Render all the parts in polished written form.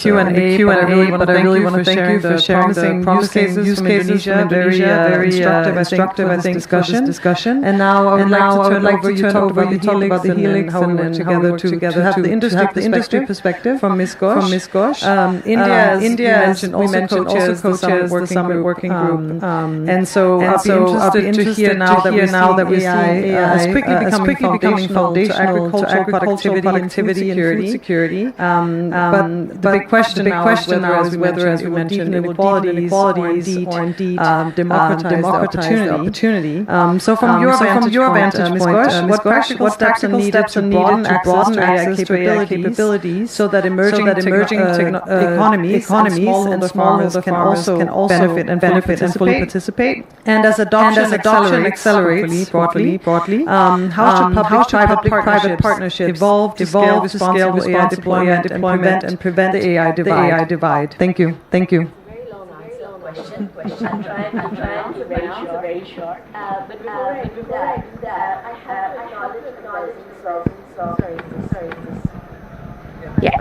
Q&A, but I really want to thank you for sharing the promising use cases from Indonesia, very instructive, I think, discussion. And now I would like to turn over you talk about the Helix and how we work together to have the industry perspective from Ms. Ghosh. India, as we mentioned, also co-chairs the Summit Working Group. And so I'll be interested to hear now that we see AI as quickly becoming foundational to agricultural productivity and food security. But the big question now is whether, as we mentioned, inequalities or indeed democratize the opportunity. So from your vantage point, what practical steps are needed to broaden access to AI capabilities so that emerging economies and smallholder farmers can also benefit and fully participate? And as adoption accelerates broadly, how should public-private partnerships evolve to scale responsible AI deployment and prevent the AI divide? Thank you. Very long question. I'll try and answer very short. But before I do that, I have to acknowledge the sorry. Yeah.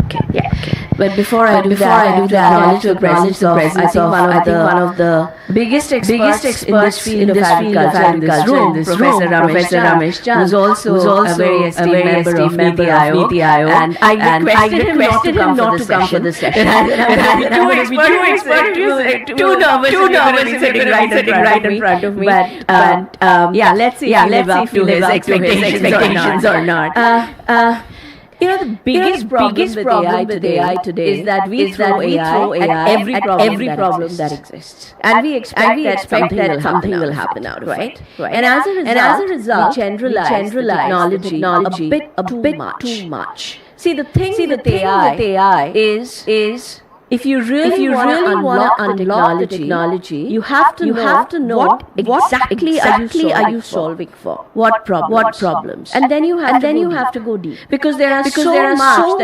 But before I do that, acknowledge the presence of one of the biggest experts in this field of agriculture in this room, Professor Ramesh Chand, who's also a very esteemed member of NITI Aayog. And I requested him not to come for the session. Too nervous sitting right in front of me. But let's see if he lives up to his expectations or not. The biggest problem with AI today is that we throw AI at every problem that exists. And we expect that something will happen out of it. Right. And as a result, we generalize technology a bit too much. See, the thing with AI is if you really want to unlock the technology, you have to know what exactly are you solving for? What problems? And then you have to go deep because there are so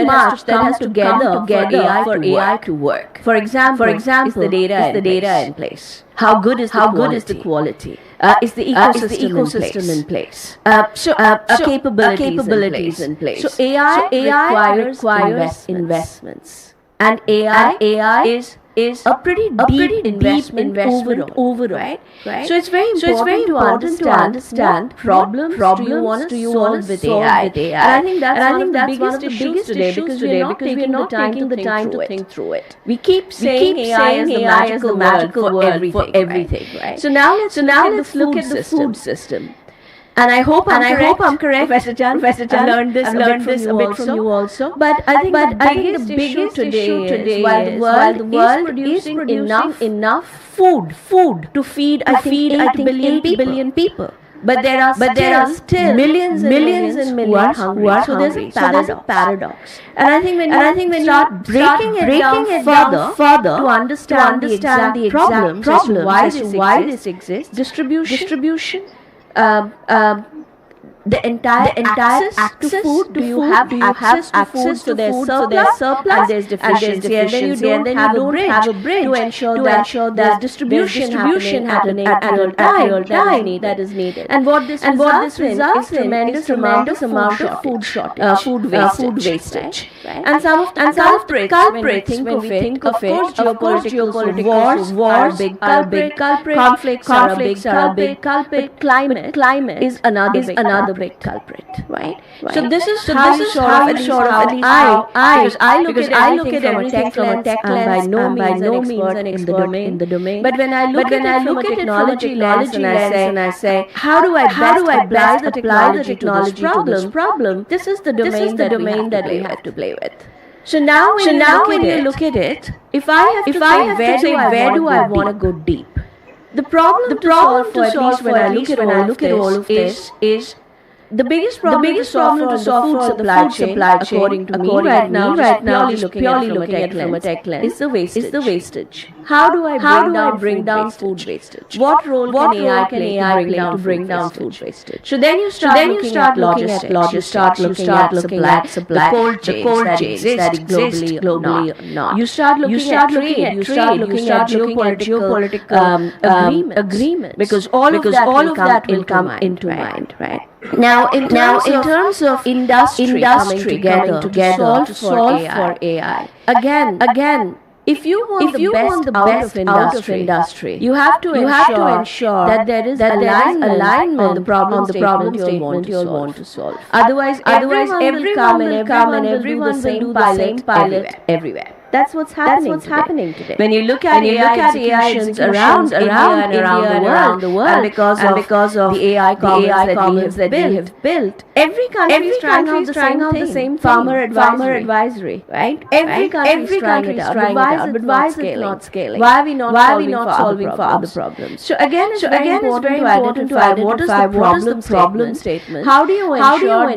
much that has to come together for AI to work. For example, is the data in place? How good is the quality? Is the ecosystem in place? Capabilities in place. So AI requires investments. And AI is a pretty deep investment overall, right? So it's very important to understand problems do you want to solve with AI. And I think that's one of the biggest issues because we're not taking the time to think through it. We keep saying AI is the magical word for everything, right? So now let's look at the food system. And I hope I'm correct, Professor Chand. I learned this a bit from you also. But I think the biggest issue today is while the world is producing enough food to feed 8 billion people. But there are still millions and millions who are hungry. So there's a paradox. And I think when you start breaking it down further to understand the exact problems why this exists, distribution. The entire access to food. Do you have access to their surplus? And there's deficiency, and then you don't have a bridge to ensure that distribution happening at a real time that is needed. And what this results in is tremendous amount of food wastage. Right? And some of the culprits when we think of it, of course, geopolitical wars are a big culprit. Conflicts are a big culprit. Climate is another big culprit, right? So this is how I look at everything from a tech lens. By no means an expert in the domain. But when I look at it from a technology lens and I say, how do I apply the technology to this problem? This is the domain that we have to play with. So now when you look at it, if I have to say where do I want to go deep? The problem to solve, at least when I look at all of this, is the biggest problem to solve for the food supply chain, according to me right now, purely looking at it from a tech lens, is the wastage. How do I bring down food wastage? What role can AI play to bring down food wastage? So then you start looking at logistics. You start looking at supply, the cold chains that exist globally. Not. You start looking at trade. You start looking at geopolitical agreement because all of that will come into mind, right? Now, in terms of industry coming together to solve for AI, again, if you want the best out of industry, you have to ensure that there is alignment on the problem statement you'll want to solve. Otherwise everyone will come and everyone will do the same pilot everywhere. That's what's happening today. When you look at AI executions around India and around the world, and because of the AI commons that we have built, every country is trying out the same thing. Farmer advisory, right? Every country is trying it out. But why is it not scaling? Why are we not solving for other problems? So again, it's very important to identify what is the problem statement. How do you ensure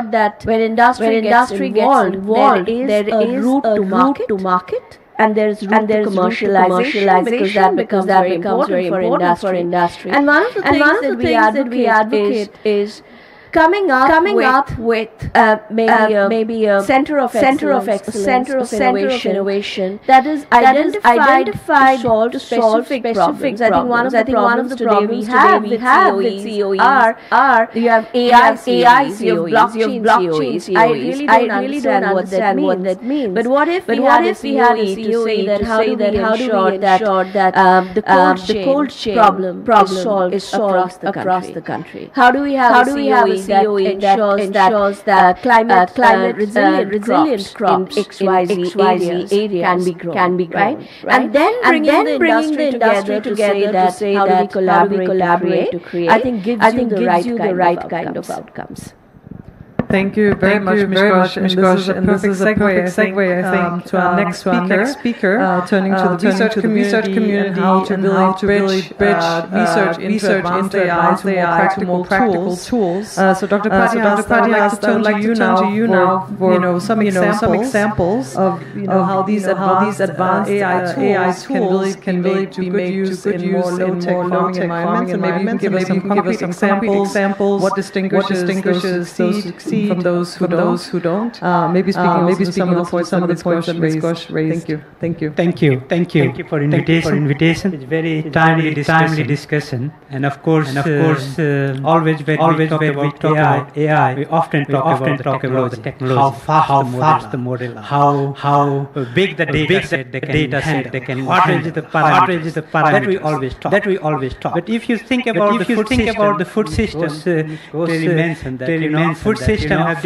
that when industry gets involved, there is a route to market, and there's room to commercialization because that becomes very important for industry. And one of the things that we advocate is coming up with maybe a center of excellence, innovation that is identified to solve specific problems. I think one of the problems today we have with COEs are you have AI COEs, you have blockchain COEs. I really don't understand what that means. But what if we had a COE to say that how do we ensure that the cold chain problem is solved across the country? How do we have a COE that ensures that climate resilient crops in XYZ area can be grown, right? And then bringing the industry together to say how do we collaborate to create, I think gives you the right kind of outcomes. Thank you very much, Mishkosh. And this is a perfect segue, I think, to our next speaker, turning to the research community, how to really bridge research into AI to more practical tools. So Dr. Praty, I'd like to turn to you now for some examples of how these advanced AI tools can really be made use in more low-tech farming environments. And maybe you can give us some concrete examples. What distinguishes those who succeed from those who don't. Maybe speaking some of the points that Mishkosh raised. Thank you for invitation. It's very timely discussion. And of course, always when we talk about AI, we often talk about the technology, how fast the model, how big the data set they can what is the parameters that we always talk. But if you think about the food system, Terry mentioned that food system have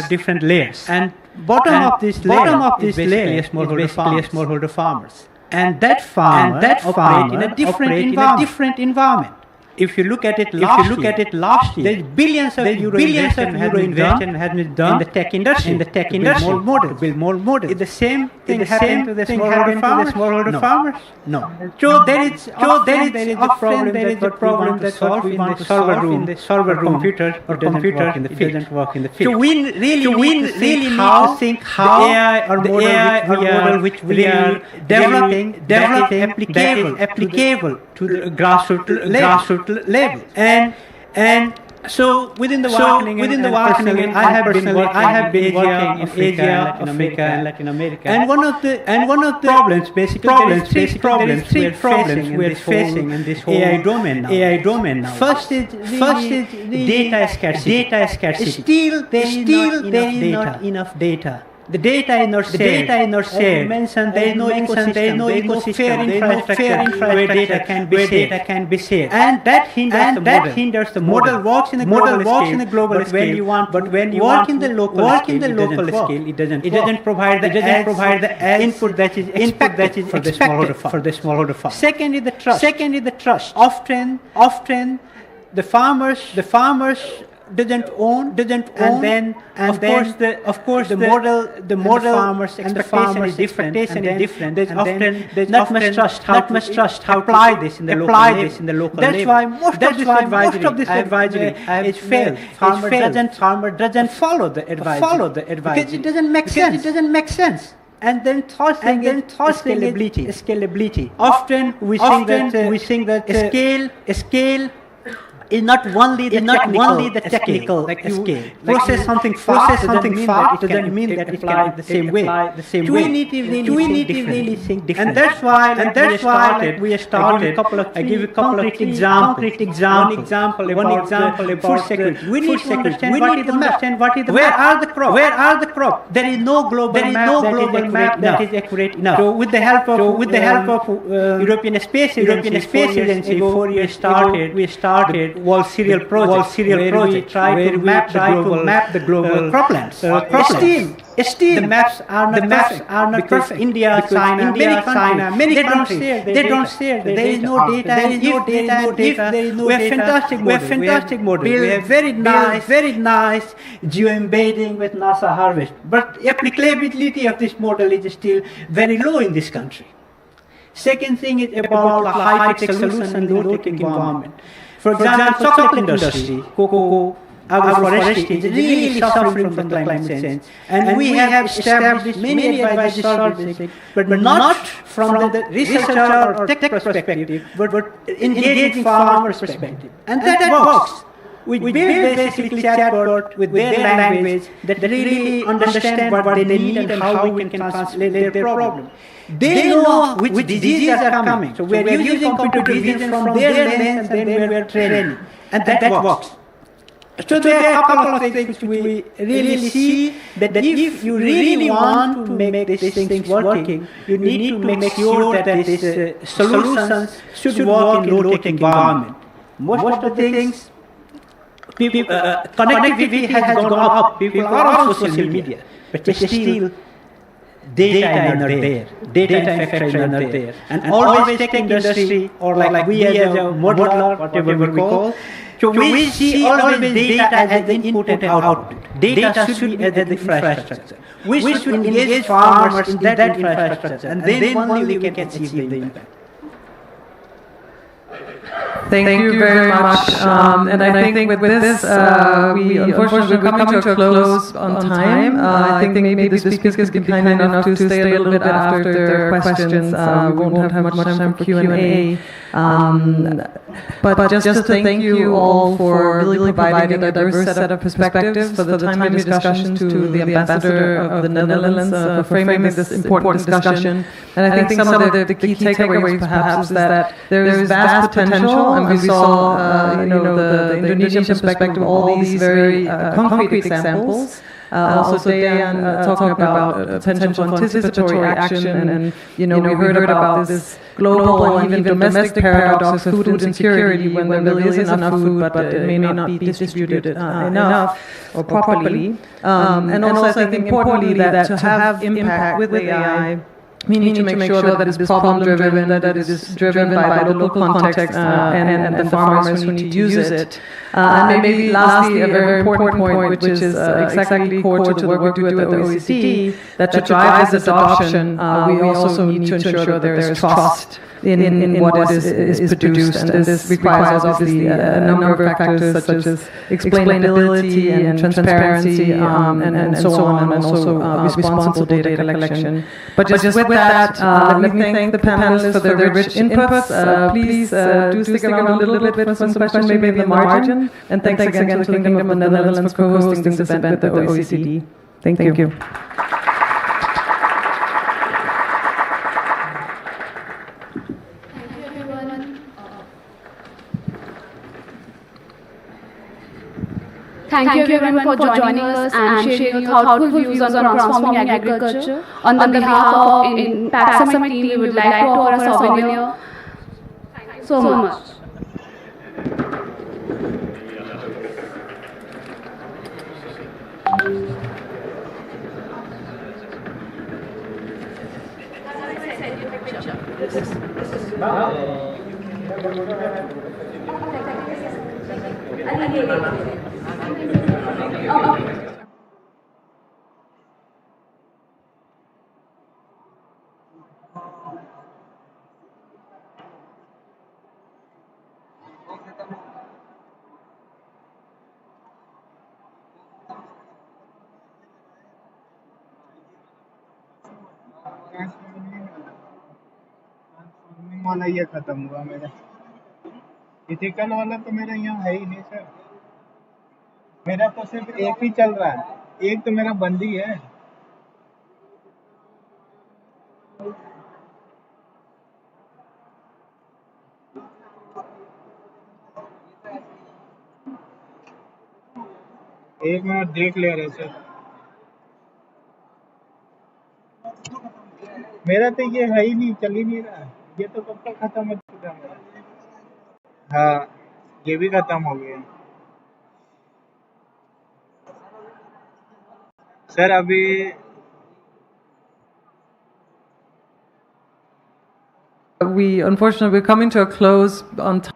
different layers, and bottom of this layer is basically a smallholder farmers, and that farmer operate in a different environment. If you look at it last year, there's billions of euro investment has been done in the tech industry. To build more models. Is the same thing happening to the smallholder farmers? No. So there is a problem that's solved in the server room. Computer doesn't work in the field. So we really need to think how the AI or model which we are developing applicable to the grassroots level. And so within the Wageningen, I have been working in Asia, Latin America, and one of the problems there is three problems we are facing in this whole AI domain now. First is the data scarcity. Still there is not enough data. The data is not shared. As you mentioned, there is no ecosystem, fair infrastructure where data can be shared. And that hinders the model. Works in a global scale, but when you work in the local scale, it doesn't provide the input that is expected for the smallholder farm. Second is the trust. Often the farmers doesn't own, and then of course the model farmers expectation is different. There's not much trust. How to apply this in the local. That's why most of this advisory is failed. Farmer doesn't follow the advisory because it doesn't make sense. And then third thing is scalability. Often we think that scale is not only the technical scale. Process something fast doesn't mean that it can the same way. We need to really think differently. And that's why we started. I give a couple of concrete examples. One example about food security. We need to understand what is the map. Where are the crops? There is no global map that is accurate enough. So with the help of European Space Agency, 4 years started, we started World Serial Project, where we try to map the global croplands. Still, the maps are not perfect. India, China, many countries, they don't share. There is no data. We have fantastic model. We have very nice geoembedding with NASA Harvest. But applicability of this model is still very low in this country. Second thing is about the high-tech solution in low-tech environment. For example, chocolate industry, cocoa, agroforestry is really suffering from the climate change. And we have established many advisory services, but not from the researcher or tech perspective, but engaging farmers' perspective. And that works. We build basically chatbot with their language that really understand what they need and how we can translate their problem. They know which diseases are coming. So we are using computer vision from their lens and then we are training. And that works. So there are a couple of things which we really see that if you really want to make these things working, you need to make sure that these solutions should work in low-tech environment. Most of the things, connectivity has gone up. People are on social media, but still data is not there. Data infrastructure is not there. And always tech industry, or like we as a modeler, whatever we call, so we see always data as the input and output. Data should be as the infrastructure. We should engage farmers in that infrastructure, and then only we can achieve the impact. Thank you very much. And I think with this, we unfortunately we're coming to a close on time. I think maybe the speakers can be kind enough to stay a little bit after their questions. We won't have much time for Q&A. But just to thank you all for really providing a diverse set of perspectives for the timely discussions, to the ambassador of the Netherlands for framing this important discussion. And I think some of the key takeaways perhaps is that there is vast potential, and we saw the Indonesian perspective, all these very concrete examples. Also, Dayan talking about potential anticipatory action, and we heard about this global and even domestic paradox of food insecurity, when there really is enough food, but it may not be distributed enough or properly. And also, I think importantly that to have impact with AI, we need to make sure that it's problem-driven, that it is driven by the local context and the farmers who need to use it. And maybe lastly, a very important point, which is exactly core to the work we do at the OECD, that to drive this adoption, we also need to ensure that there is trust in what is produced. And this requires obviously a number of factors such as explainability and transparency and so on, and also responsible data collection. But just with that, let me thank the panelists for their rich inputs. Please do stick around a little bit for some questions, maybe in the margin. And thanks again to the Kingdom of the Netherlands for co-hosting this event with the OECD. Thank you. Thank you everyone for joining us and sharing your thoughtful views on transforming agriculture. On the behalf of Impact Summit team, we would like to offer a souvenir. Thank you so much. वाला ये खत्म हुआ मेरा ethical वाला तो मेरा यहाँ है ही नहीं सर। मेरा तो सिर्फ एक ही चल रहा है, एक तो मेरा बंद ही है। एक मिनट देख ले रहे सर। मेरा तो ये है ही नहीं, चल ही नहीं रहा है। ये तो कब तक खत्म हो चुका है मेरा। हाँ, ये भी खत्म हो गया सर। अभी We unfortunately we're coming to a close on time.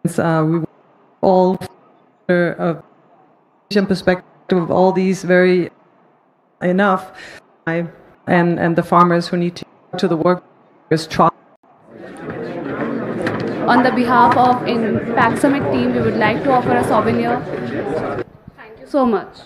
We all a vision perspective of all these very enough, and the farmers who need to the workers try. On the behalf of Pack Summit team, we would like to offer a souvenir. Thank you so much.